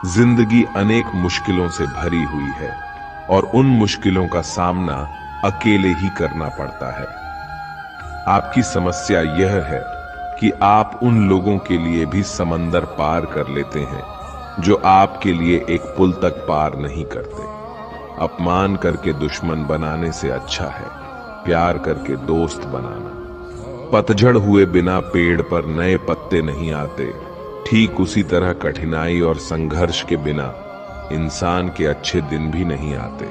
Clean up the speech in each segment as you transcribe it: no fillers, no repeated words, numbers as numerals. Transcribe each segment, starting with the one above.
जिंदगी अनेक मुश्किलों से भरी हुई है और उन मुश्किलों का सामना अकेले ही करना पड़ता है। आपकी समस्या यह है कि आप उन लोगों के लिए भी समंदर पार कर लेते हैं जो आपके लिए एक पुल तक पार नहीं करते। अपमान करके दुश्मन बनाने से अच्छा है प्यार करके दोस्त बनाना। पतझड़ हुए बिना पेड़ पर नए पत्ते नहीं आते, ठीक उसी तरह कठिनाई और संघर्ष के बिना इंसान के अच्छे दिन भी नहीं आते।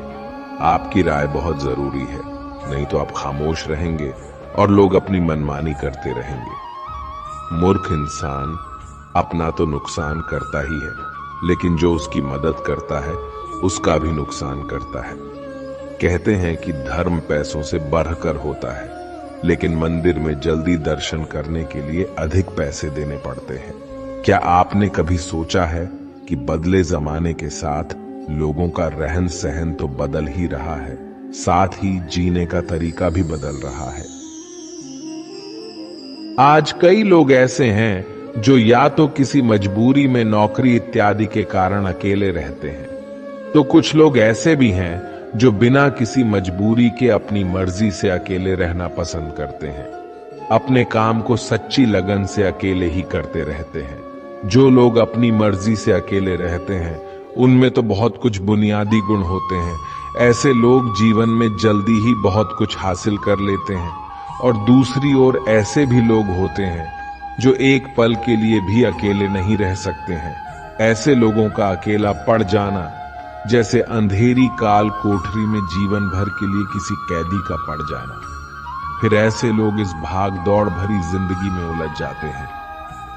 आपकी राय बहुत जरूरी है, नहीं तो आप खामोश रहेंगे और लोग अपनी मनमानी करते रहेंगे। मूर्ख इंसान अपना तो नुकसान करता ही है, लेकिन जो उसकी मदद करता है उसका भी नुकसान करता है। कहते हैं कि धर्म पैसों से बढ़कर होता है, लेकिन मंदिर में जल्दी दर्शन करने के लिए अधिक पैसे देने पड़ते हैं। क्या आपने कभी सोचा है कि बदले जमाने के साथ लोगों का रहन सहन तो बदल ही रहा है, साथ ही जीने का तरीका भी बदल रहा है। आज कई लोग ऐसे हैं जो या तो किसी मजबूरी में नौकरी इत्यादि के कारण अकेले रहते हैं, तो कुछ लोग ऐसे भी हैं जो बिना किसी मजबूरी के अपनी मर्जी से अकेले रहना पसंद करते हैं। अपने काम को सच्ची लगन से अकेले ही करते रहते हैं। जो लोग अपनी मर्जी से अकेले रहते हैं उनमें तो बहुत कुछ बुनियादी गुण होते हैं। ऐसे लोग जीवन में जल्दी ही बहुत कुछ हासिल कर लेते हैं। और दूसरी ओर ऐसे भी लोग होते हैं जो एक पल के लिए भी अकेले नहीं रह सकते हैं। ऐसे लोगों का अकेला पड़ जाना जैसे अंधेरी काल कोठरी में जीवन भर के लिए किसी कैदी का पड़ जाना। फिर ऐसे लोग इस भाग दौड़ भरी जिंदगी में उलझ जाते हैं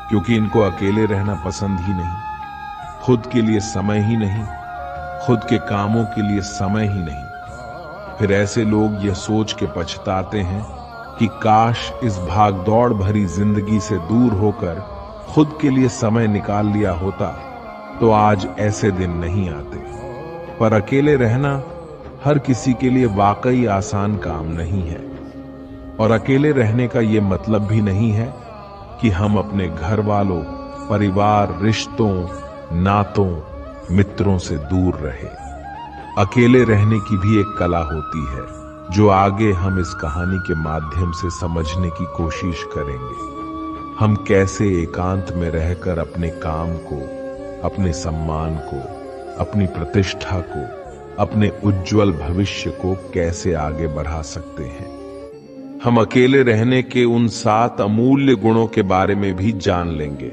क्योंकि इनको अकेले रहना पसंद ही नहीं, खुद के लिए समय ही नहीं, खुद के कामों के लिए समय ही नहीं। फिर ऐसे लोग ये सोच के पछताते हैं कि काश इस भाग दौड़ भरी जिंदगी से दूर होकर खुद के लिए समय निकाल लिया होता तो आज ऐसे दिन नहीं आते। पर अकेले रहना हर किसी के लिए वाकई आसान काम नहीं है। और अकेले रहने का ये मतलब भी नहीं है कि हम अपने घर वालों, परिवार, रिश्तों, नातों, मित्रों से दूर रहे। अकेले रहने की भी एक कला होती है जो आगे हम इस कहानी के माध्यम से समझने की कोशिश करेंगे। हम कैसे एकांत में रहकर अपने काम को, अपने सम्मान को, अपनी प्रतिष्ठा को, अपने उज्जवल भविष्य को कैसे आगे बढ़ा सकते हैं। हम अकेले रहने के उन 7 अमूल्य गुणों के बारे में भी जान लेंगे,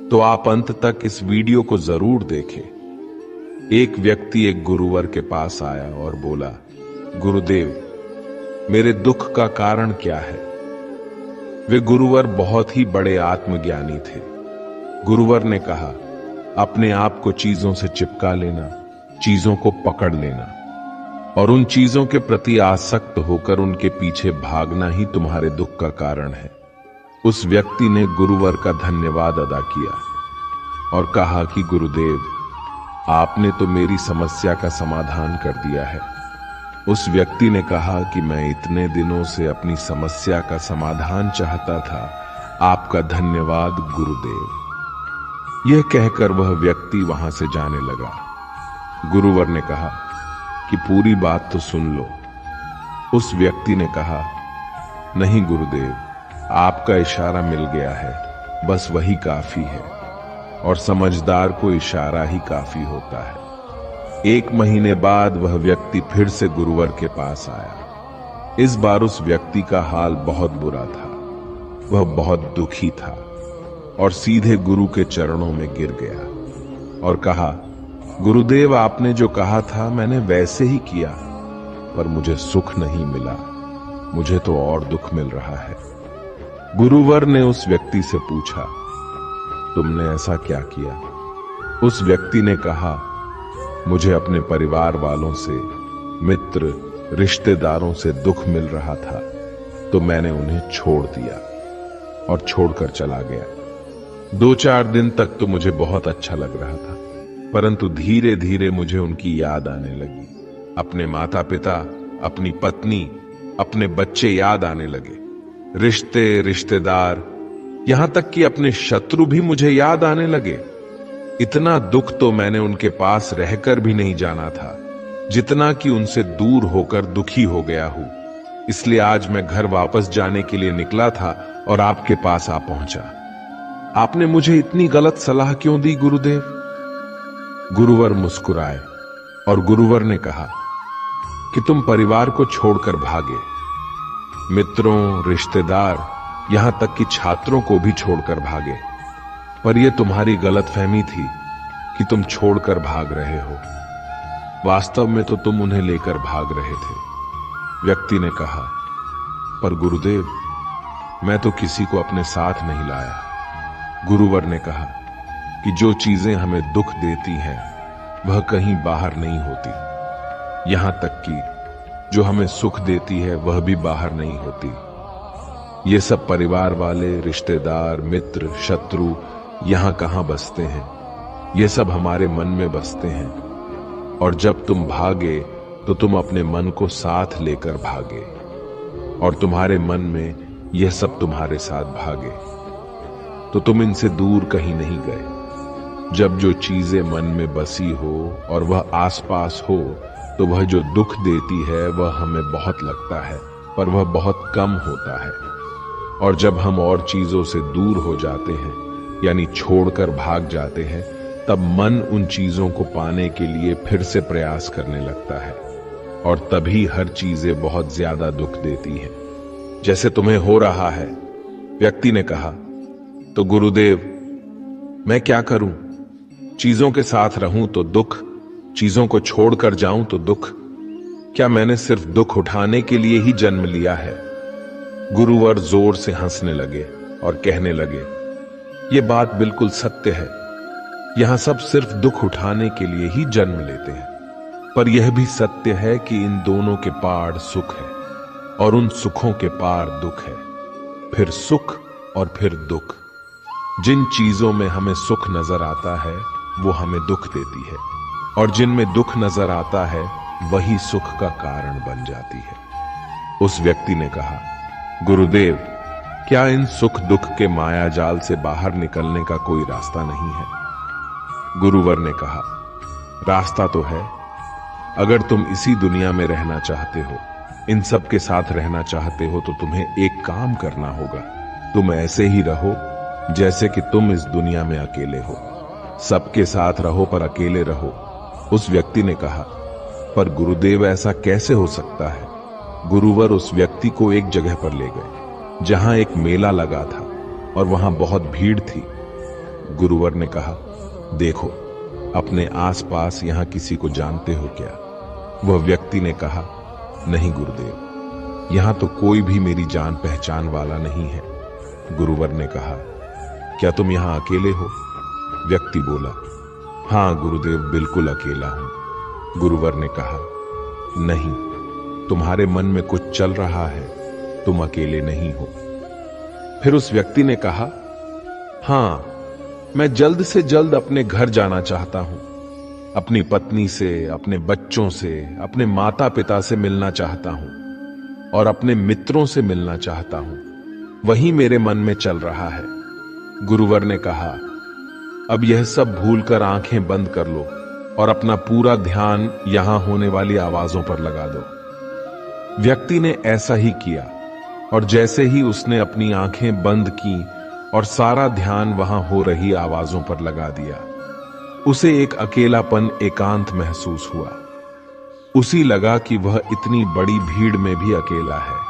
तो आप अंत तक इस वीडियो को जरूर देखें। एक व्यक्ति एक गुरुवर के पास आया और बोला, गुरुदेव, मेरे दुख का कारण क्या है? वे गुरुवर बहुत ही बड़े आत्मज्ञानी थे। गुरुवर ने कहा, अपने आप को चीजों से चिपका लेना, चीजों को पकड़ लेना और उन चीजों के प्रति आसक्त होकर उनके पीछे भागना ही तुम्हारे दुख का कारण है। उस व्यक्ति ने गुरुवर का धन्यवाद अदा किया और कहा कि गुरुदेव, आपने तो मेरी समस्या का समाधान कर दिया है। उस व्यक्ति ने कहा कि मैं इतने दिनों से अपनी समस्या का समाधान चाहता था, आपका धन्यवाद गुरुदेव। यह कहकर वह व्यक्ति वहां से जाने लगा। गुरुवर ने कहा कि पूरी बात तो सुन लो। उस व्यक्ति ने कहा, नहीं गुरुदेव, आपका इशारा मिल गया है, बस वही काफी है और समझदार को इशारा ही काफी होता है। 1 महीने बाद वह व्यक्ति फिर से गुरुवर के पास आया। इस बार उस व्यक्ति का हाल बहुत बुरा था। वह बहुत दुखी था और सीधे गुरु के चरणों में गिर गया और कहा, गुरुदेव, आपने जो कहा था मैंने वैसे ही किया, पर मुझे सुख नहीं मिला, मुझे तो और दुख मिल रहा है। गुरुवर ने उस व्यक्ति से पूछा, तुमने ऐसा क्या किया? उस व्यक्ति ने कहा, मुझे अपने परिवार वालों से, मित्र, रिश्तेदारों से दुख मिल रहा था, तो मैंने उन्हें छोड़ दिया और छोड़कर चला गया। 2-4 दिन तक तो मुझे बहुत अच्छा लग रहा था, परंतु धीरे धीरे मुझे उनकी याद आने लगी। अपने माता पिता, अपनी पत्नी, अपने बच्चे याद आने लगे। रिश्ते, रिश्तेदार, यहां तक कि अपने शत्रु भी मुझे याद आने लगे। इतना दुख तो मैंने उनके पास रहकर भी नहीं जाना था, जितना कि उनसे दूर होकर दुखी हो गया हूं। इसलिए आज मैं घर वापस जाने के लिए निकला था और आपके पास आ पहुंचा। आपने मुझे इतनी गलत सलाह क्यों दी गुरुदेव? गुरुवर मुस्कुराए और गुरुवर ने कहा कि तुम परिवार को छोड़कर भागे, मित्रों, रिश्तेदार, यहां तक कि छात्रों को भी छोड़कर भागे। पर यह तुम्हारी गलतफहमी थी कि तुम छोड़कर भाग रहे हो। वास्तव में तो तुम उन्हें लेकर भाग रहे थे। व्यक्ति ने कहा, पर गुरुदेव, मैं तो किसी को अपने साथ नहीं लाया। गुरुवर ने कहा कि जो चीजें हमें दुख देती हैं वह कहीं बाहर नहीं होती। यहां तक कि जो हमें सुख देती है वह भी बाहर नहीं होती। ये सब परिवार वाले, रिश्तेदार, मित्र, शत्रु यहां कहां बसते हैं? ये सब हमारे मन में बसते हैं। और जब तुम भागे तो तुम अपने मन को साथ लेकर भागे, और तुम्हारे मन में यह सब तुम्हारे साथ भागे, तो तुम इनसे दूर कहीं नहीं गए। जब जो चीजें मन में बसी हो और वह आसपास हो, तो वह जो दुख देती है वह हमें बहुत लगता है, पर वह बहुत कम होता है। और जब हम और चीजों से दूर हो जाते हैं, यानी छोड़कर भाग जाते हैं, तब मन उन चीजों को पाने के लिए फिर से प्रयास करने लगता है, और तभी हर चीजें बहुत ज्यादा दुख देती हैं, जैसे तुम्हें हो रहा है। व्यक्ति ने कहा, तो गुरुदेव, मैं क्या करूं? चीजों के साथ रहूं तो दुख, चीजों को छोड़कर जाऊं तो दुख। क्या मैंने सिर्फ दुख उठाने के लिए ही जन्म लिया है? गुरुवर जोर से हंसने लगे और कहने लगे, ये बात बिल्कुल सत्य है। यहां सब सिर्फ दुख उठाने के लिए ही जन्म लेते हैं, पर यह भी सत्य है कि इन दोनों के पार सुख है, और उन सुखों के पार दुख है, फिर सुख और फिर दुख। जिन चीजों में हमें सुख नजर आता है वो हमें दुख देती है, और जिनमें दुख नजर आता है वही सुख का कारण बन जाती है। उस व्यक्ति ने कहा, गुरुदेव, क्या इन सुख दुख के माया जाल से बाहर निकलने का कोई रास्ता नहीं है? गुरुवर ने कहा, रास्ता तो है। अगर तुम इसी दुनिया में रहना चाहते हो, इन सब के साथ रहना चाहते हो, तो तुम्हें एक काम करना होगा। तुम ऐसे ही रहो जैसे कि तुम इस दुनिया में अकेले हो। सबके साथ रहो पर अकेले रहो। उस व्यक्ति ने कहा, पर गुरुदेव, ऐसा कैसे हो सकता है? गुरुवर उस व्यक्ति को एक जगह पर ले गए जहां एक मेला लगा था और वहां बहुत भीड़ थी। गुरुवर ने कहा, देखो, अपने आसपास यहां किसी को जानते हो क्या? वह व्यक्ति ने कहा, नहीं गुरुदेव, यहां तो कोई भी मेरी जान पहचान वाला नहीं है। गुरुवर ने कहा, क्या तुम यहां अकेले हो? व्यक्ति बोला, हां गुरुदेव, बिल्कुल अकेला हूं। गुरुवर ने कहा, नहीं, तुम्हारे मन में कुछ चल रहा है, तुम अकेले नहीं हो। फिर उस व्यक्ति ने कहा, हां, मैं जल्द से जल्द अपने घर जाना चाहता हूं। अपनी पत्नी से, अपने बच्चों से, अपने माता पिता से मिलना चाहता हूं और अपने मित्रों से मिलना चाहता हूं। वही मेरे मन में चल रहा है। गुरुवर ने कहा, अब यह सब भूलकर आंखें बंद कर लो और अपना पूरा ध्यान यहां होने वाली आवाजों पर लगा दो। व्यक्ति ने ऐसा ही किया, और जैसे ही उसने अपनी आंखें बंद की और सारा ध्यान वहां हो रही आवाजों पर लगा दिया, उसे एक अकेलापन, एकांत महसूस हुआ। उसी लगा कि वह इतनी बड़ी भीड़ में भी अकेला है।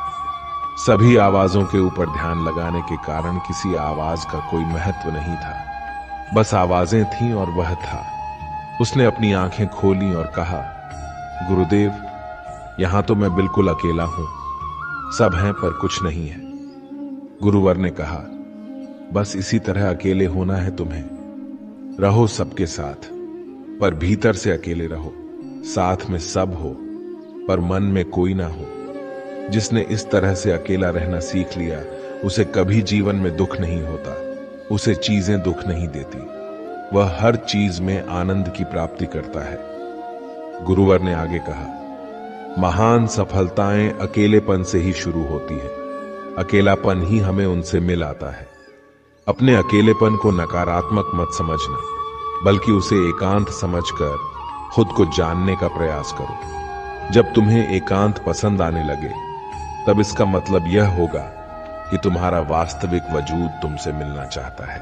सभी आवाजों के ऊपर ध्यान लगाने के कारण किसी आवाज का कोई महत्व नहीं था, बस आवाजें थीं और वह था। उसने अपनी आंखें खोली और कहा, गुरुदेव, यहां तो मैं बिल्कुल अकेला हूं। सब हैं पर कुछ नहीं है। गुरुवर ने कहा, बस इसी तरह अकेले होना है तुम्हें। रहो सबके साथ, पर भीतर से अकेले रहो। साथ में सब हो, पर मन में कोई ना हो। जिसने इस तरह से अकेला रहना सीख लिया, उसे कभी जीवन में दुख नहीं होता। उसे चीजें दुख नहीं देती। वह हर चीज में आनंद की प्राप्ति करता है। गुरुवर ने आगे कहा, महान सफलताएं अकेलेपन से ही शुरू होती है। अकेलापन ही हमें उनसे मिल आता है। अपने अकेलेपन को नकारात्मक मत समझना, बल्कि उसे एकांत समझकर खुद को जानने का प्रयास करो। जब तुम्हें एकांत पसंद आने लगे, तब इसका मतलब यह होगा कि तुम्हारा वास्तविक वजूद तुमसे मिलना चाहता है।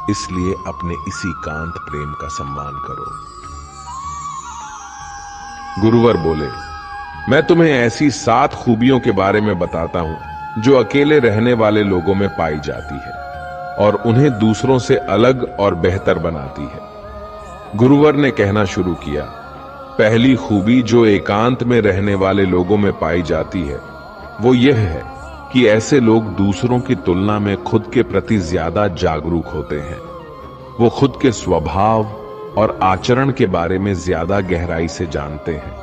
इसलिए अपने इसी कांत प्रेम का सम्मान करो। गुरुवर बोले, मैं तुम्हें ऐसी 7 खूबियों के बारे में बताता हूं जो अकेले रहने वाले लोगों में पाई जाती है और उन्हें दूसरों से अलग और बेहतर बनाती है। गुरुवर ने कहना शुरू किया, पहली खूबी जो एकांत में रहने वाले लोगों में पाई जाती है वो यह है कि ऐसे लोग दूसरों की तुलना में खुद के प्रति ज्यादा जागरूक होते हैं। वो खुद के स्वभाव और आचरण के बारे में ज्यादा गहराई से जानते हैं।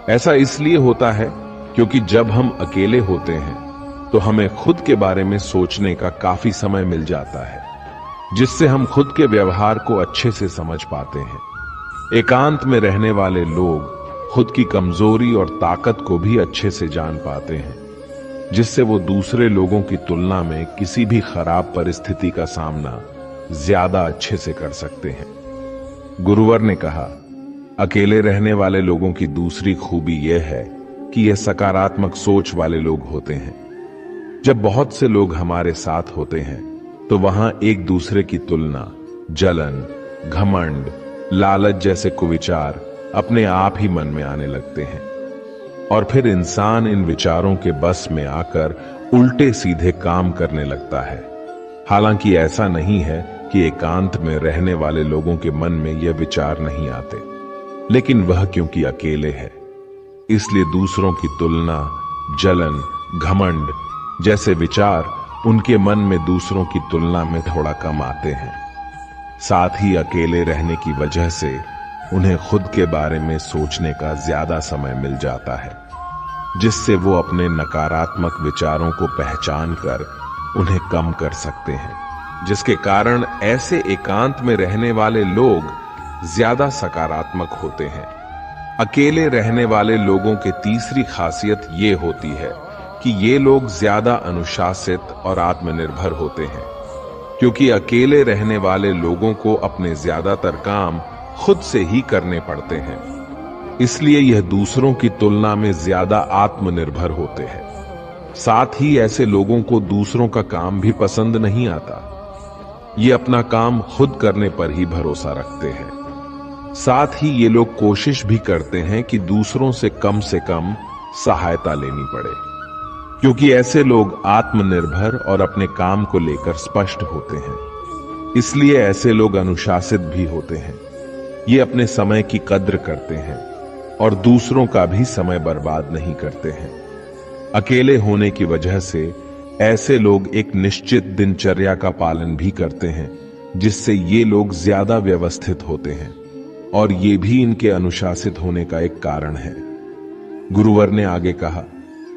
ऐसा इसलिए होता है क्योंकि जब हम अकेले होते हैं तो हमें खुद के बारे में सोचने का काफी समय मिल जाता है, जिससे हम खुद के व्यवहार को अच्छे से समझ पाते हैं। एकांत में रहने वाले लोग खुद की कमजोरी और ताकत को भी अच्छे से जान पाते हैं, जिससे वो दूसरे लोगों की तुलना में किसी भी खराब परिस्थिति का सामना ज्यादा अच्छे से कर सकते हैं। गुरुवर ने कहा, अकेले रहने वाले लोगों की दूसरी खूबी यह है कि यह सकारात्मक सोच वाले लोग होते हैं। जब बहुत से लोग हमारे साथ होते हैं तो वहां एक दूसरे की तुलना, जलन, घमंड, लालच जैसे कुविचार अपने आप ही मन में आने लगते हैं और फिर इंसान इन विचारों के बस में आकर उल्टे सीधे काम करने लगता है। हालांकि ऐसा नहीं है कि एकांत में रहने वाले लोगों के मन में यह विचार नहीं आते, लेकिन वह क्योंकि अकेले है इसलिए दूसरों की तुलना, जलन, घमंड जैसे विचार उनके मन में दूसरों की तुलना में थोड़ा कम आते हैं। साथ ही अकेले रहने की वजह से उन्हें खुद के बारे में सोचने का ज्यादा समय मिल जाता है, जिससे वो अपने नकारात्मक विचारों को पहचान कर उन्हें कम कर सकते हैं, जिसके कारण ऐसे एकांत में रहने वाले लोग ज्यादा सकारात्मक होते हैं। अकेले रहने वाले लोगों की तीसरी खासियत ये होती है कि ये लोग ज्यादा अनुशासित और आत्मनिर्भर होते हैं, क्योंकि अकेले रहने वाले लोगों को अपने ज्यादातर काम खुद से ही करने पड़ते हैं। इसलिए यह दूसरों की तुलना में ज्यादा आत्मनिर्भर होते हैं। साथ ही ऐसे लोगों को दूसरों का काम भी पसंद नहीं आता। ये अपना काम खुद करने पर ही भरोसा रखते हैं। साथ ही ये लोग कोशिश भी करते हैं कि दूसरों से कम सहायता लेनी पड़े, क्योंकि ऐसे लोग आत्मनिर्भर और अपने काम को लेकर स्पष्ट होते हैं। इसलिए ऐसे लोग अनुशासित भी होते हैं। ये अपने समय की कद्र करते हैं और दूसरों का भी समय बर्बाद नहीं करते हैं। अकेले होने की वजह से ऐसे लोग एक निश्चित दिनचर्या का पालन भी करते हैं, जिससे ये लोग ज्यादा व्यवस्थित होते हैं और ये भी इनके अनुशासित होने का एक कारण है। गुरुवर ने आगे कहा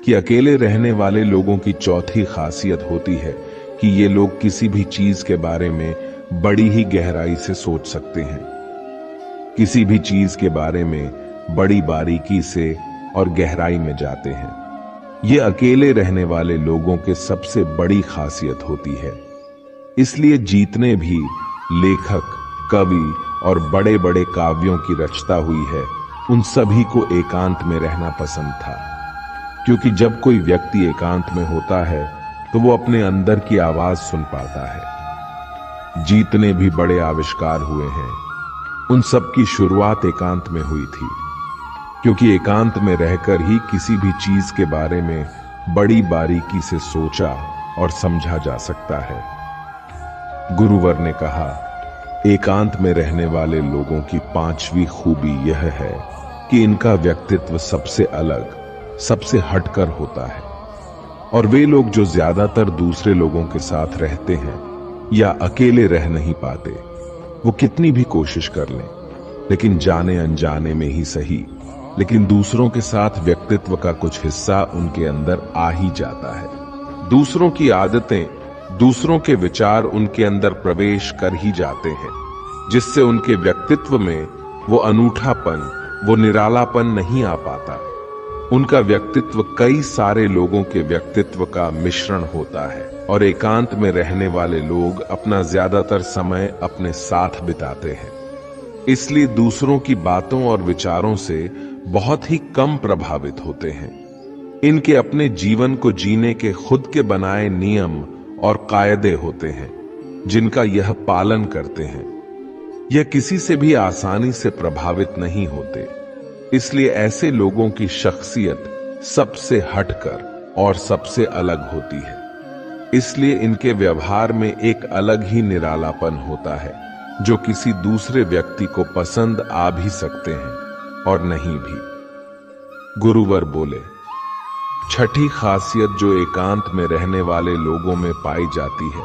कि अकेले रहने वाले लोगों की चौथी खासियत होती है कि ये लोग किसी भी चीज के बारे में बड़ी ही गहराई से सोच सकते हैं। किसी भी चीज के बारे में बड़ी बारीकी से और गहराई में जाते हैं। ये अकेले रहने वाले लोगों के सबसे बड़ी खासियत होती है। इसलिए जितने भी लेखक, कवि और बड़े बड़े काव्यों की रचना हुई है, उन सभी को एकांत में रहना पसंद था, क्योंकि जब कोई व्यक्ति एकांत में होता है तो वो अपने अंदर की आवाज सुन पाता है। जितने भी बड़े आविष्कार हुए हैं, उन सब की शुरुआत एकांत में हुई थी, क्योंकि एकांत में रहकर ही किसी भी चीज के बारे में बड़ी बारीकी से सोचा और समझा जा सकता है। गुरुवर ने कहा, एकांत में रहने वाले लोगों की 5वीं खूबी यह है कि इनका व्यक्तित्व सबसे अलग, सबसे हटकर होता है। और वे लोग जो ज्यादातर दूसरे लोगों के साथ रहते हैं या अकेले रह नहीं पाते, वो कितनी भी कोशिश कर लें, लेकिन जाने अनजाने में ही सही, लेकिन दूसरों के साथ व्यक्तित्व का कुछ हिस्सा उनके अंदर आ ही जाता है। दूसरों की आदतें, दूसरों के विचार उनके अंदर प्रवेश कर ही जाते हैं, जिससे उनके व्यक्तित्व में वो अनूठापन, वो निरालापन नहीं आ पाता। उनका व्यक्तित्व कई सारे लोगों के व्यक्तित्व का मिश्रण होता है और एकांत में रहने वाले लोग अपना ज्यादातर समय अपने साथ बिताते हैं। इसलिए दूसरों की बातों और विचारों से बहुत ही कम प्रभावित होते हैं। इनके अपने जीवन को जीने के खुद के बनाए नियम और कायदे होते हैं, जिनका यह पालन करते हैं। यह किसी से भी आसानी से प्रभावित नहीं होते। इसलिए ऐसे लोगों की शख्सियत सबसे हटकर और सबसे अलग होती है। इसलिए इनके व्यवहार में एक अलग ही निरालापन होता है, जो किसी दूसरे व्यक्ति को पसंद आ भी सकते हैं और नहीं भी। गुरुवर बोले, छठी खासियत जो एकांत में रहने वाले लोगों में पाई जाती है,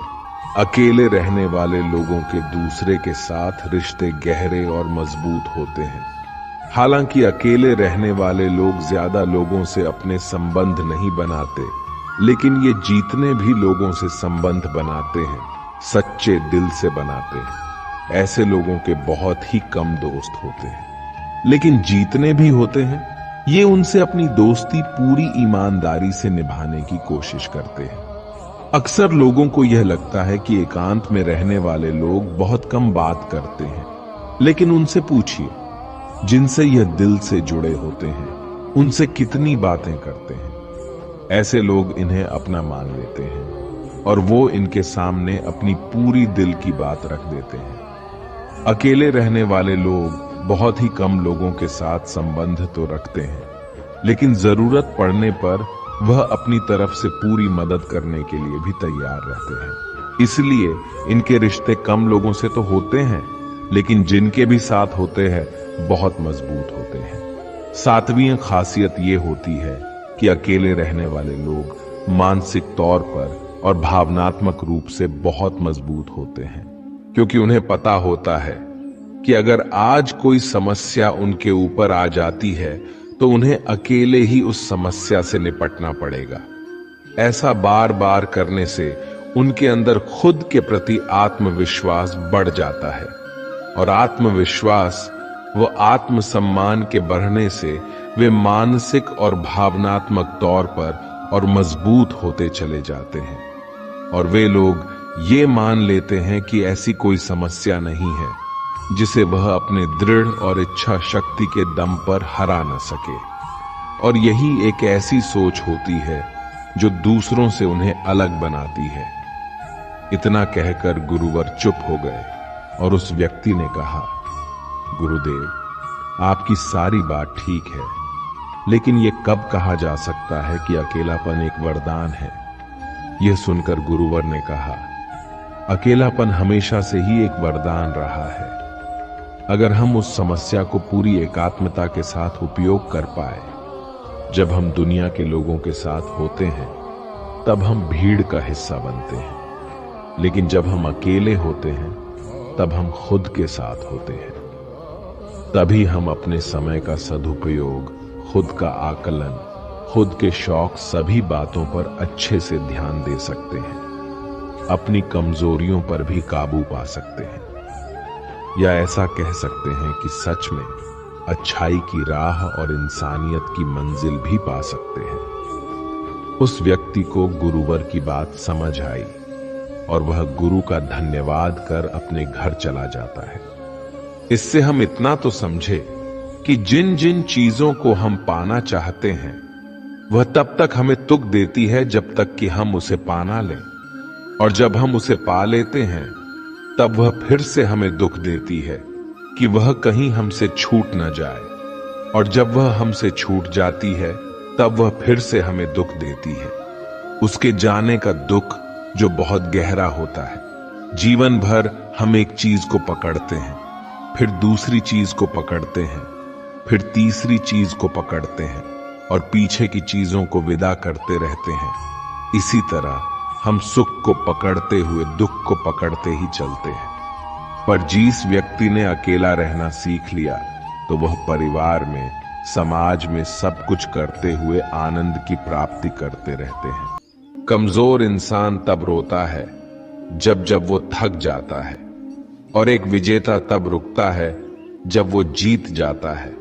अकेले रहने वाले लोगों के दूसरे के साथ रिश्ते गहरे और मजबूत होते हैं। हालांकि अकेले रहने वाले लोग ज्यादा लोगों से अपने संबंध नहीं बनाते, लेकिन ये जीतने भी लोगों से संबंध बनाते हैं, सच्चे दिल से बनाते हैं। ऐसे लोगों के बहुत ही कम दोस्त होते हैं, लेकिन जीतने भी होते हैं। ये उनसे अपनी दोस्ती पूरी ईमानदारी से निभाने की कोशिश करते हैं। अक्सर लोगों को यह लगता है कि एकांत में रहने वाले लोग बहुत कम बात करते हैं, लेकिन उनसे पूछिए, जिनसे यह दिल से जुड़े होते हैं, उनसे कितनी बातें करते हैं। ऐसे लोग इन्हें अपना मान लेते हैं और वो इनके सामने अपनी पूरी दिल की बात रख देते हैं। अकेले रहने वाले लोग बहुत ही कम लोगों के साथ संबंध तो रखते हैं, लेकिन जरूरत पड़ने पर वह अपनी तरफ से पूरी मदद करने के लिए भी तैयार रहते हैं। इसलिए इनके रिश्ते कम लोगों से तो होते हैं, लेकिन जिनके भी साथ होते हैं बहुत मजबूत होते हैं। सातवीं खासियत ये होती है कि अकेले रहने वाले लोग मानसिक तौर पर और भावनात्मक रूप से बहुत मजबूत होते हैं, क्योंकि उन्हें पता होता है कि अगर आज कोई समस्या उनके ऊपर आ जाती है तो उन्हें अकेले ही उस समस्या से निपटना पड़ेगा। ऐसा बार बार करने से उनके अंदर खुद के प्रति आत्मविश्वास बढ़ जाता है, और आत्मविश्वास व आत्मसम्मान के बढ़ने से वे मानसिक और भावनात्मक तौर पर और मजबूत होते चले जाते हैं, और वे लोग ये मान लेते हैं कि ऐसी कोई समस्या नहीं है जिसे वह अपने दृढ़ और इच्छा शक्ति के दम पर हरा न सके। और यही एक ऐसी सोच होती है जो दूसरों से उन्हें अलग बनाती है। इतना कहकर गुरुवर चुप हो गए और उस व्यक्ति ने कहा, गुरुदेव, आपकी सारी बात ठीक है, लेकिन ये कब कहा जा सकता है कि अकेलापन एक वरदान है? यह सुनकर गुरुवर ने कहा, अकेलापन हमेशा से ही एक वरदान रहा है। अगर हम उस समस्या को पूरी एकात्मता के साथ उपयोग कर पाए, जब हम दुनिया के लोगों के साथ होते हैं तब हम भीड़ का हिस्सा बनते हैं, लेकिन जब हम अकेले होते हैं तब हम खुद के साथ होते हैं। तभी हम अपने समय का सदुपयोग, खुद का आकलन, खुद के शौक, सभी बातों पर अच्छे से ध्यान दे सकते हैं, अपनी कमजोरियों पर भी काबू पा सकते हैं, या ऐसा कह सकते हैं कि सच में अच्छाई की राह और इंसानियत की मंजिल भी पा सकते हैं। उस व्यक्ति को गुरुवर की बात समझ आई और वह गुरु का धन्यवाद कर अपने घर चला जाता है। इससे हम इतना तो समझे कि जिन जिन चीजों को हम पाना चाहते हैं वह तब तक हमें तुक देती है जब तक कि हम उसे पाना लें, और जब हम उसे पा लेते हैं तब वह फिर से हमें दुख देती है कि वह कहीं हमसे छूट न जाए, और जब वह हमसे छूट जाती है तब वह फिर से हमें दुख देती है। उसके जाने का दुख जो बहुत गहरा होता है। जीवन भर हम एक चीज को पकड़ते हैं, फिर दूसरी चीज को पकड़ते हैं, फिर तीसरी चीज को पकड़ते हैं, और पीछे की चीजों को विदा करते रहते हैं। इसी तरह हम सुख को पकड़ते हुए दुख को पकड़ते ही चलते हैं। पर जिस व्यक्ति ने अकेला रहना सीख लिया तो वह परिवार में, समाज में सब कुछ करते हुए आनंद की प्राप्ति करते रहते हैं। कमजोर इंसान तब रोता है जब जब वो थक जाता है, और एक विजेता तब रुकता है जब वो जीत जाता है।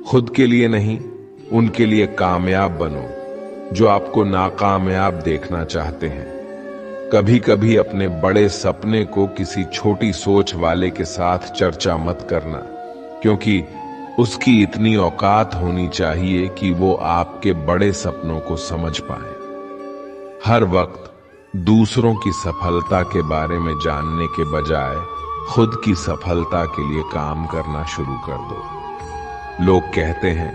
खुद के लिए नहीं, उनके लिए कामयाब बनो जो आपको नाकामयाब देखना चाहते हैं। कभी कभी अपने बड़े सपने को किसी छोटी सोच वाले के साथ चर्चा मत करना, क्योंकि उसकी इतनी औकात होनी चाहिए कि वो आपके बड़े सपनों को समझ पाए। हर वक्त दूसरों की सफलता के बारे में जानने के बजाय खुद की सफलता के लिए काम करना शुरू कर दो। लोग कहते हैं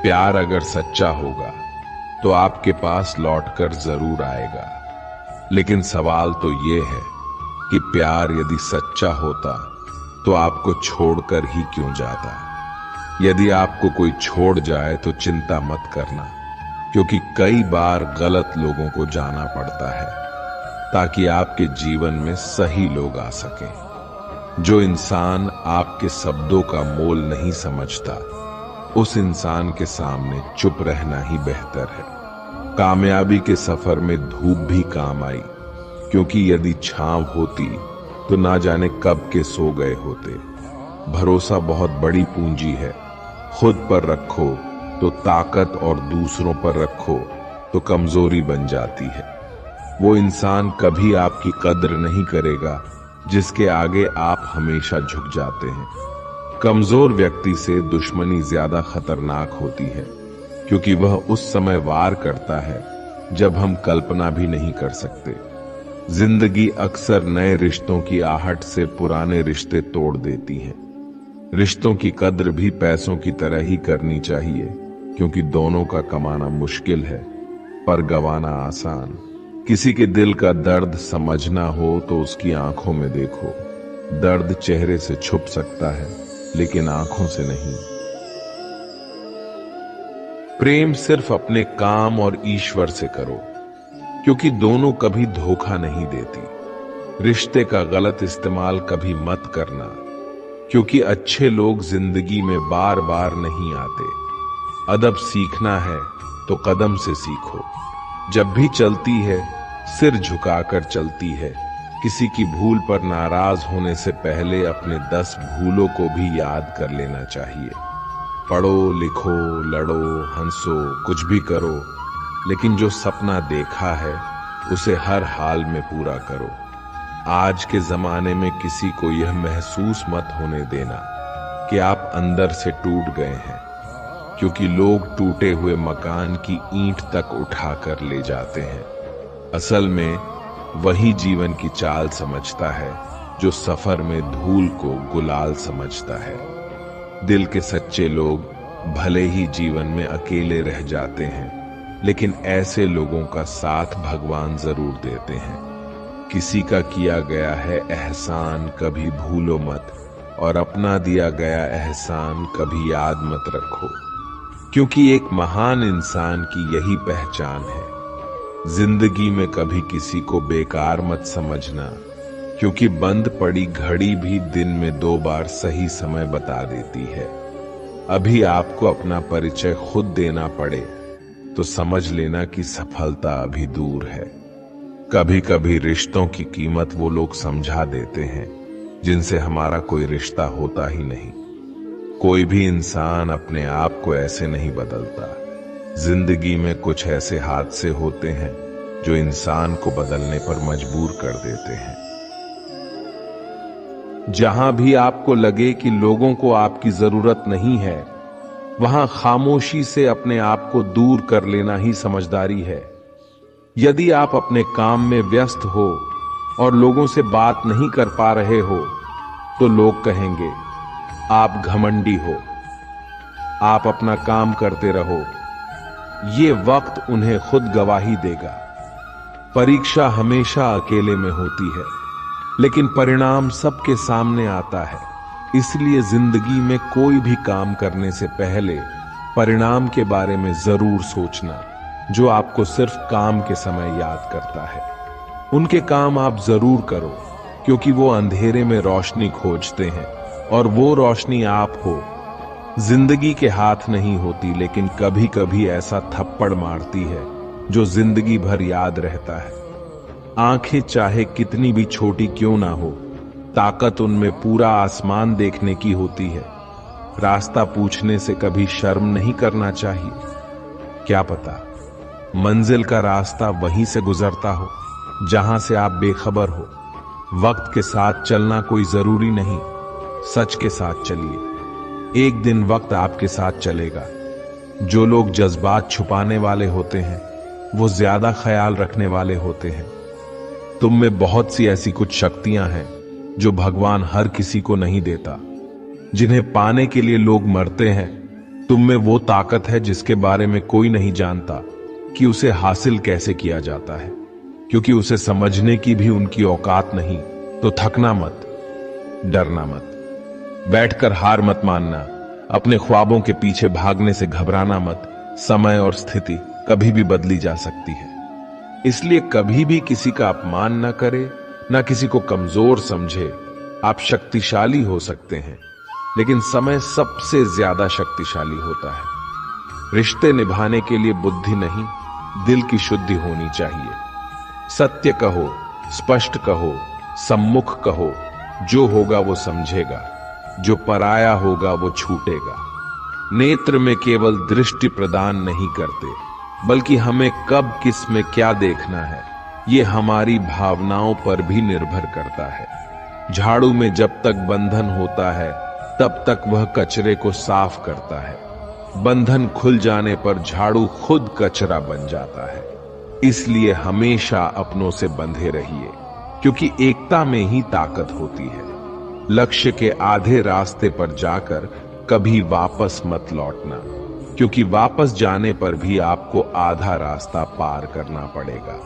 प्यार अगर सच्चा होगा तो आपके पास लौटकर जरूर आएगा, लेकिन सवाल तो ये है कि प्यार यदि सच्चा होता तो आपको छोड़कर ही क्यों जाता। यदि आपको कोई छोड़ जाए तो चिंता मत करना, क्योंकि कई बार गलत लोगों को जाना पड़ता है ताकि आपके जीवन में सही लोग आ सकें। जो इंसान आपके शब्दों का मोल नहीं समझता, उस इंसान के सामने चुप रहना ही बेहतर है। कामयाबी के सफर में धूप भी काम आई, क्योंकि यदि छांव होती तो ना जाने कब के सो गए होते। भरोसा बहुत बड़ी पूंजी है। खुद पर रखो तो ताकत, और दूसरों पर रखो तो कमजोरी बन जाती है। वो इंसान कभी आपकी कद्र नहीं करेगा जिसके आगे आप हमेशा झुक जाते हैं। कमजोर व्यक्ति से दुश्मनी ज्यादा खतरनाक होती है, क्योंकि वह उस समय वार करता है जब हम कल्पना भी नहीं कर सकते। जिंदगी अक्सर नए रिश्तों की आहट से पुराने रिश्ते तोड़ देती है। रिश्तों की कद्र भी पैसों की तरह ही करनी चाहिए, क्योंकि दोनों का कमाना मुश्किल है पर गंवाना आसान। किसी के दिल का दर्द समझना हो तो उसकी आंखों में देखो। दर्द चेहरे से छुप सकता है लेकिन आंखों से नहीं। प्रेम सिर्फ अपने काम और ईश्वर से करो, क्योंकि दोनों कभी धोखा नहीं देती। रिश्ते का गलत इस्तेमाल कभी मत करना, क्योंकि अच्छे लोग जिंदगी में बार बार नहीं आते। अदब सीखना है तो कदम से सीखो। जब भी चलती है सिर झुकाकर चलती है। किसी की भूल पर नाराज होने से पहले अपने 10 भूलों को भी याद कर लेना चाहिए। पढ़ो, लिखो, लड़ो, हंसो, कुछ भी करो, लेकिन जो सपना देखा है उसे हर हाल में पूरा करो। आज के जमाने में किसी को यह महसूस मत होने देना कि आप अंदर से टूट गए हैं, क्योंकि लोग टूटे हुए मकान की ईंट तक उठाकर ले जाते हैं। असल में वही जीवन की चाल समझता है जो सफर में धूल को गुलाल समझता है। दिल के सच्चे लोग भले ही जीवन में अकेले रह जाते हैं, लेकिन ऐसे लोगों का साथ भगवान जरूर देते हैं। किसी का किया गया है एहसान कभी भूलो मत, और अपना दिया गया एहसान कभी याद मत रखो, क्योंकि एक महान इंसान की यही पहचान है। जिंदगी में कभी किसी को बेकार मत समझना, क्योंकि बंद पड़ी घड़ी भी दिन में 2 बार सही समय बता देती है। अभी आपको अपना परिचय खुद देना पड़े तो समझ लेना कि सफलता अभी दूर है। कभी कभी रिश्तों की कीमत वो लोग समझा देते हैं जिनसे हमारा कोई रिश्ता होता ही नहीं। कोई भी इंसान अपने आप को ऐसे नहीं बदलता। जिंदगी में कुछ ऐसे हादसे होते हैं जो इंसान को बदलने पर मजबूर कर देते हैं। जहां भी आपको लगे कि लोगों को आपकी जरूरत नहीं है, वहां खामोशी से अपने आप को दूर कर लेना ही समझदारी है। यदि आप अपने काम में व्यस्त हो और लोगों से बात नहीं कर पा रहे हो, तो लोग कहेंगे आप घमंडी हो। आप अपना काम करते रहो, ये वक्त उन्हें खुद गवाही देगा। परीक्षा हमेशा अकेले में होती है, लेकिन परिणाम सबके सामने आता है। इसलिए जिंदगी में कोई भी काम करने से पहले परिणाम के बारे में जरूर सोचना, जो आपको सिर्फ काम के समय याद करता है। उनके काम आप जरूर करो, क्योंकि वो अंधेरे में रोशनी खोजते हैं, और वो रोशनी आप हो। जिंदगी के हाथ नहीं होती, लेकिन कभी कभी ऐसा थप्पड़ मारती है जो जिंदगी भर याद रहता है। आंखें चाहे कितनी भी छोटी क्यों ना हो, ताकत उनमें पूरा आसमान देखने की होती है। रास्ता पूछने से कभी शर्म नहीं करना चाहिए। क्या पता मंजिल का रास्ता वहीं से गुजरता हो। जहां से आप बेखबर हो। वक्त के साथ चलना कोई जरूरी नहीं, सच के साथ चलिए। एक दिन वक्त आपके साथ चलेगा। जो लोग जज्बात छुपाने वाले होते हैं वो ज्यादा ख्याल रखने वाले होते हैं। तुम में बहुत सी ऐसी कुछ शक्तियां हैं जो भगवान हर किसी को नहीं देता, जिन्हें पाने के लिए लोग मरते हैं। तुम में वो ताकत है जिसके बारे में कोई नहीं जानता कि उसे हासिल कैसे किया जाता है, क्योंकि उसे समझने की भी उनकी औकात नहीं। तो थकना मत, डरना मत, बैठकर हार मत मानना, अपने ख्वाबों के पीछे भागने से घबराना मत। समय और स्थिति कभी भी बदली जा सकती है, इसलिए कभी भी किसी का अपमान न करे, न किसी को कमजोर समझे। आप शक्तिशाली हो सकते हैं, लेकिन समय सबसे ज्यादा शक्तिशाली होता है। रिश्ते निभाने के लिए बुद्धि नहीं, दिल की शुद्धि होनी चाहिए। सत्य कहो, स्पष्ट कहो, सम्मुख कहो। जो होगा वो समझेगा, जो पराया होगा वो छूटेगा। नेत्र में केवल दृष्टि प्रदान नहीं करते, बल्कि हमें कब किस में क्या देखना है ये हमारी भावनाओं पर भी निर्भर करता है। झाड़ू में जब तक बंधन होता है तब तक वह कचरे को साफ करता है। बंधन खुल जाने पर झाड़ू खुद कचरा बन जाता है। इसलिए हमेशा अपनों से बंधे रहिए, क्योंकि एकता में ही ताकत होती है। लक्ष्य के आधे रास्ते पर जाकर कभी वापस मत लौटना, क्योंकि वापस जाने पर भी आपको आधा रास्ता पार करना पड़ेगा।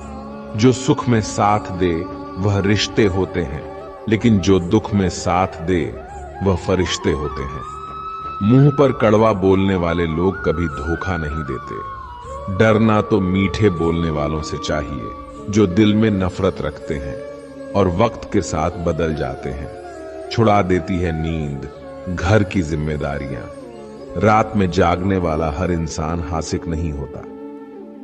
जो सुख में साथ दे वह रिश्ते होते हैं, लेकिन जो दुख में साथ दे वह फरिश्ते होते हैं। मुंह पर कड़वा बोलने वाले लोग कभी धोखा नहीं देते। डरना तो मीठे बोलने वालों से चाहिए, जो दिल में नफरत रखते हैं और वक्त के साथ बदल जाते हैं। छुड़ा देती है नींद, घर की जिम्मेदारियां। रात में जागने वाला हर इंसान हासिक नहीं होता।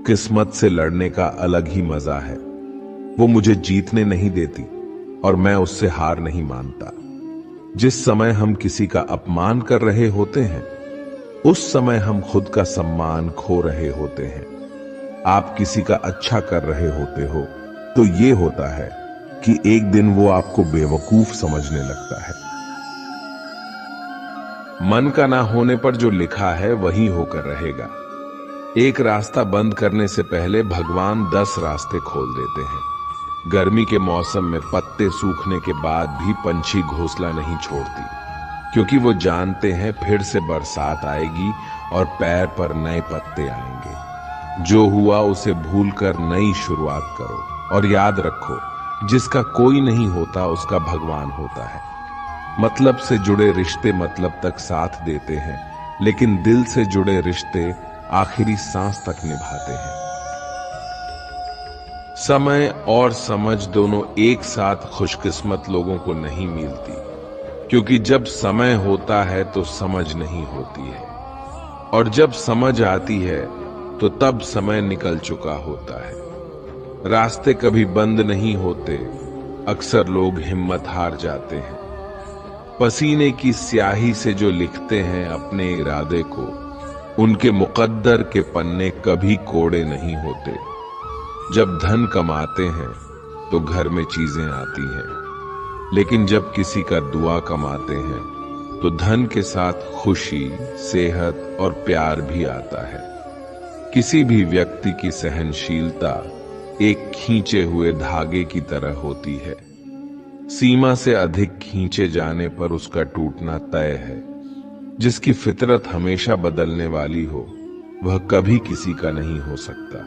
किस्मत से लड़ने का अलग ही मजा है। वो मुझे जीतने नहीं देती और मैं उससे हार नहीं मानता। जिस समय हम किसी का अपमान कर रहे होते हैं, उस समय हम खुद का सम्मान खो रहे होते हैं। आप किसी का अच्छा कर रहे होते हो तो ये होता है कि एक दिन वो आपको बेवकूफ समझने लगता है। मन का ना होने पर जो लिखा है वही होकर रहेगा। एक रास्ता बंद करने से पहले भगवान 10 रास्ते खोल देते हैं। गर्मी के मौसम में पत्ते सूखने के बाद भी पंछी घोंसला नहीं छोड़ती, क्योंकि वो जानते हैं फिर से बरसात आएगी और पैर पर नए पत्ते आएंगे। जो हुआ उसे भूलकर नई शुरुआत करो और याद रखो, जिसका कोई नहीं होता उसका भगवान होता है। मतलब से जुड़े रिश्ते मतलब तक साथ देते हैं, लेकिन दिल से जुड़े रिश्ते आखिरी सांस तक निभाते हैं। समय और समझ दोनों एक साथ खुशकिस्मत लोगों को नहीं मिलती, क्योंकि जब समय होता है तो समझ नहीं होती है, और जब समझ आती है तो तब समय निकल चुका होता है। रास्ते कभी बंद नहीं होते, अक्सर लोग हिम्मत हार जाते हैं। पसीने की स्याही से जो लिखते हैं अपने इरादे को, उनके मुकद्दर के पन्ने कभी कोड़े नहीं होते। जब धन कमाते हैं तो घर में चीजें आती हैं, लेकिन जब किसी का दुआ कमाते हैं तो धन के साथ खुशी, सेहत और प्यार भी आता है। किसी भी व्यक्ति की सहनशीलता एक खींचे हुए धागे की तरह होती है। सीमा से अधिक खींचे जाने पर उसका टूटना तय है। जिसकी फितरत हमेशा बदलने वाली हो, वह कभी किसी का नहीं हो सकता।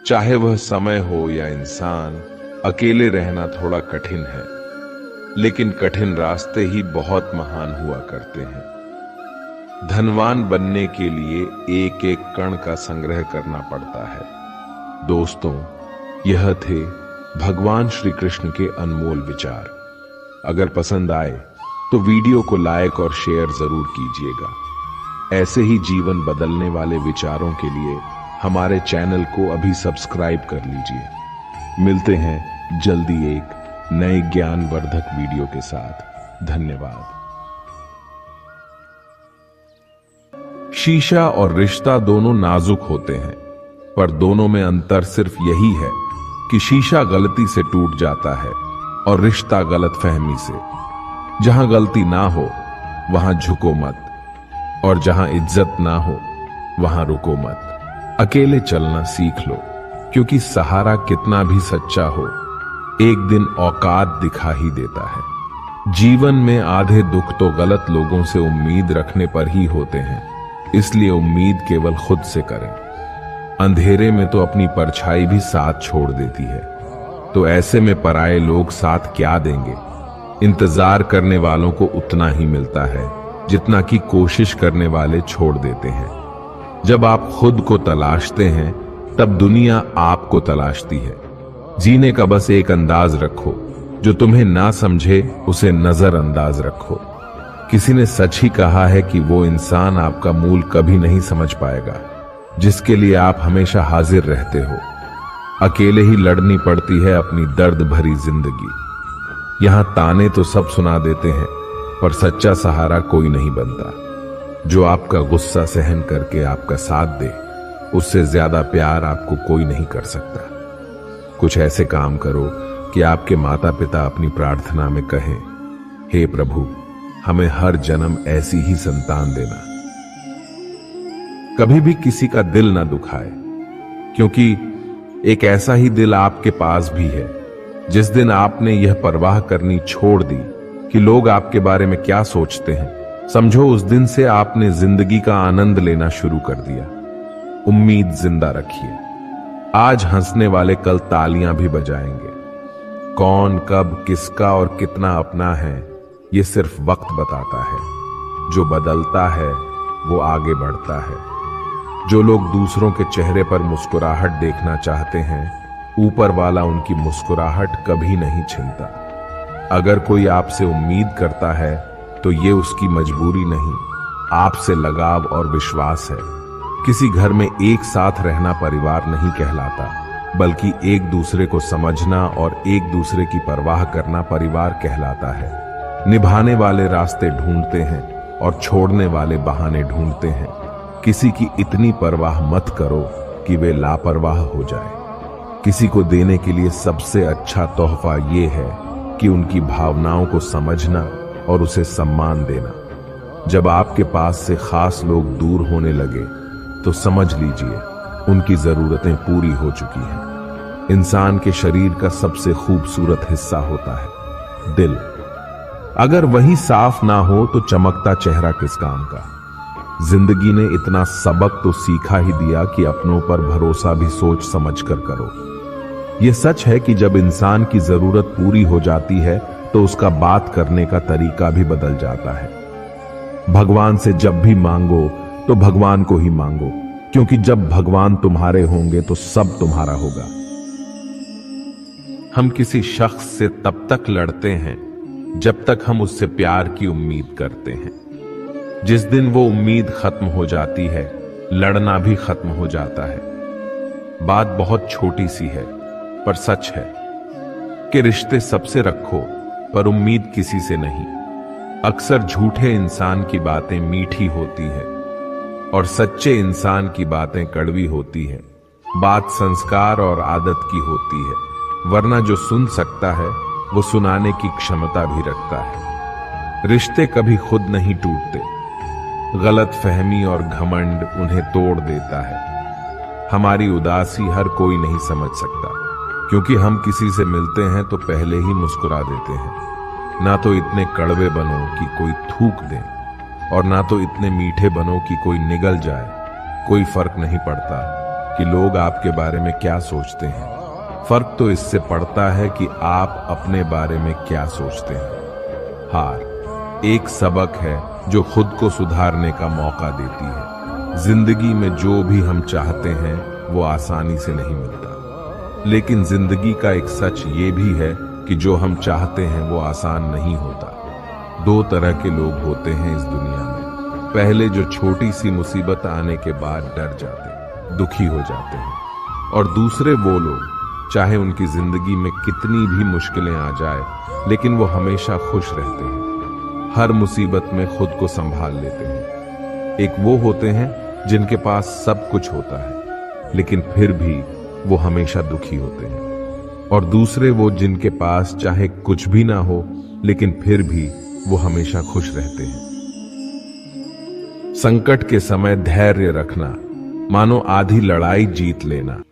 चाहे वह समय हो या इंसान, अकेले रहना थोड़ा कठिन है, लेकिन कठिन रास्ते ही बहुत महान हुआ करते हैं। धनवान बनने के लिए एक एक कण का संग्रह करना पड़ता है। दोस्तों, यह थे भगवान श्री कृष्ण के अनमोल विचार। अगर पसंद आए तो वीडियो को लाइक और शेयर जरूर कीजिएगा। ऐसे ही जीवन बदलने वाले विचारों के लिए हमारे चैनल को अभी सब्सक्राइब कर लीजिए। मिलते हैं जल्दी एक नए ज्ञानवर्धक वीडियो के साथ। धन्यवाद। शीशा और रिश्ता दोनों नाजुक होते हैं, पर दोनों में अंतर सिर्फ यही है कि शीशा गलती से टूट जाता है और रिश्ता गलतफहमी से। जहां गलती ना हो वहां झुको मत, और जहां इज्जत ना हो वहां रुको मत। अकेले चलना सीख लो, क्योंकि सहारा कितना भी सच्चा हो एक दिन औकात दिखा ही देता है। जीवन में आधे दुख तो गलत लोगों से उम्मीद रखने पर ही होते हैं, इसलिए उम्मीद केवल खुद से करें। अंधेरे में तो अपनी परछाई भी साथ छोड़ देती है, तो ऐसे में पराये लोग साथ क्या देंगे। इंतजार करने वालों को उतना ही मिलता है जितना कि कोशिश करने वाले छोड़ देते हैं। जब आप खुद को तलाशते हैं तब दुनिया आपको तलाशती है। जीने का बस एक अंदाज रखो, जो तुम्हें ना समझे उसे नजरअंदाज रखो। किसी ने सच ही कहा है कि वो इंसान आपका मूल कभी नहीं समझ पाएगा जिसके लिए आप हमेशा हाजिर रहते हो। अकेले ही लड़नी पड़ती है अपनी दर्द भरी जिंदगी। यहां ताने तो सब सुना देते हैं, पर सच्चा सहारा कोई नहीं बनता। जो आपका गुस्सा सहन करके आपका साथ दे, उससे ज्यादा प्यार आपको कोई नहीं कर सकता। कुछ ऐसे काम करो कि आपके माता पिता अपनी प्रार्थना में कहें, हे प्रभु, हमें हर जन्म ऐसी ही संतान देना। कभी भी किसी का दिल ना दुखाए, क्योंकि एक ऐसा ही दिल आपके पास भी है। जिस दिन आपने यह परवाह करनी छोड़ दी कि लोग आपके बारे में क्या सोचते हैं, समझो उस दिन से आपने जिंदगी का आनंद लेना शुरू कर दिया। उम्मीद जिंदा रखिए। आज हंसने वाले कल तालियां भी बजाएंगे। कौन कब किसका और कितना अपना है, ये सिर्फ वक्त बताता है। जो बदलता है वो आगे बढ़ता है। जो लोग दूसरों के चेहरे पर मुस्कुराहट देखना चाहते हैं, ऊपर वाला उनकी मुस्कुराहट कभी नहीं छीनता। अगर कोई आपसे उम्मीद करता है तो ये उसकी मजबूरी नहीं, आपसे लगाव और विश्वास है। किसी घर में एक साथ रहना परिवार नहीं कहलाता, बल्कि एक दूसरे को समझना और एक दूसरे की परवाह करना परिवार कहलाता है। निभाने वाले रास्ते ढूंढते हैं और छोड़ने वाले बहाने ढूंढते हैं। किसी की इतनी परवाह मत करो कि वे लापरवाह हो जाए। किसी को देने के लिए सबसे अच्छा तोहफा ये है कि उनकी भावनाओं को समझना और उसे सम्मान देना। जब आपके पास से खास लोग दूर होने लगे तो समझ लीजिए उनकी जरूरतें पूरी हो चुकी हैं। इंसान के शरीर का सबसे खूबसूरत हिस्सा होता है दिल। अगर वही साफ ना हो तो चमकता चेहरा किस काम का। जिंदगी ने इतना सबक तो सीखा ही दिया कि अपनों पर भरोसा भी सोच समझ कर करो। यह सच है कि जब इंसान की जरूरत पूरी हो जाती है तो उसका बात करने का तरीका भी बदल जाता है। भगवान से जब भी मांगो तो भगवान को ही मांगो, क्योंकि जब भगवान तुम्हारे होंगे तो सब तुम्हारा होगा। हम किसी शख्स से तब तक लड़ते हैं जब तक हम उससे प्यार की उम्मीद करते हैं। जिस दिन वो उम्मीद खत्म हो जाती है, लड़ना भी खत्म हो जाता है। बात बहुत छोटी सी है पर सच है कि रिश्ते सबसे रखो पर उम्मीद किसी से नहीं। अक्सर झूठे इंसान की बातें मीठी होती है और सच्चे इंसान की बातें कड़वी होती है। बात संस्कार और आदत की होती है, वरना जो सुन सकता है वो सुनाने की क्षमता भी रखता है। रिश्ते कभी खुद नहीं टूटते, गलत फहमी और घमंड उन्हें तोड़ देता है। हमारी उदासी हर कोई नहीं समझ सकता, क्योंकि हम किसी से मिलते हैं तो पहले ही मुस्कुरा देते हैं। ना तो इतने कड़वे बनो कि कोई थूक दे, और ना तो इतने मीठे बनो कि कोई निगल जाए। कोई फर्क नहीं पड़ता कि लोग आपके बारे में क्या सोचते हैं। फर्क तो इससे पड़ता है कि आप अपने बारे में क्या सोचते हैं। हार एक सबक है जो खुद को सुधारने का मौका देती है। जिंदगी में जो भी हम चाहते हैं वो आसानी से नहीं मिलता, लेकिन जिंदगी का एक सच ये भी है कि जो हम चाहते हैं वो आसान नहीं होता। दो तरह के लोग होते हैं इस दुनिया में। पहले जो छोटी सी मुसीबत आने के बाद डर जाते, दुखी हो जाते हैं, और दूसरे वो लोग चाहे उनकी जिंदगी में कितनी भी मुश्किलें आ जाए लेकिन वो हमेशा खुश रहते हैं, हर मुसीबत में खुद को संभाल लेते हैं। एक वो होते हैं जिनके पास सब कुछ होता है लेकिन फिर भी वो हमेशा दुखी होते हैं। और दूसरे वो जिनके पास चाहे कुछ भी ना हो लेकिन फिर भी वो हमेशा खुश रहते हैं। संकट के समय धैर्य रखना मानो आधी लड़ाई जीत लेना।